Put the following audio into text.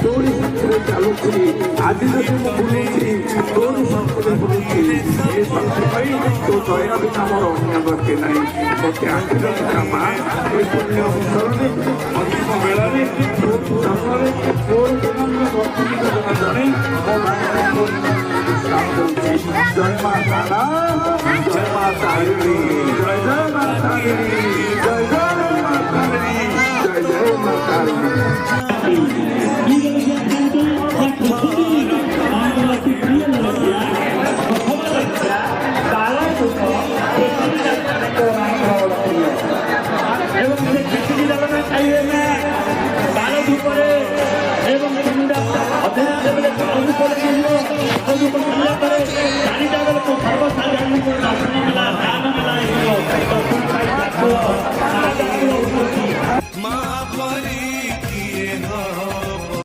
ତୋରି ସାଥିରେ ଚାଲୁଛି ଆଜି ଯଦି ମୁଁ ବୁଲୁଛି ତୋରି ସାଥିରେ ବୁଲୁଛି ଏ ସାଥି ପାଇଁ ତୋ ଦୟା ବିନା ମୋର ଅନ୍ୟ ଗତି ନାହିଁ ମୋତେ ଆଖିର ମା ଏ ପୁଣ୍ୟ ଅବସରରେ ଅନ୍ତିମ ବେଳାରେ ଜନ୍ମରେ ତୋର ଜଣେ ଜଣେ ଜୟ ମା ତାରା ଜୟ ମା ତାରିଣୀ ଜୟ ଜୟ ମା ତାରିଣୀ ଜୟ ଜୟ ମା ତାରିଣୀ ଜୟ ଜୟ ମା ତାରିଣୀ। এবং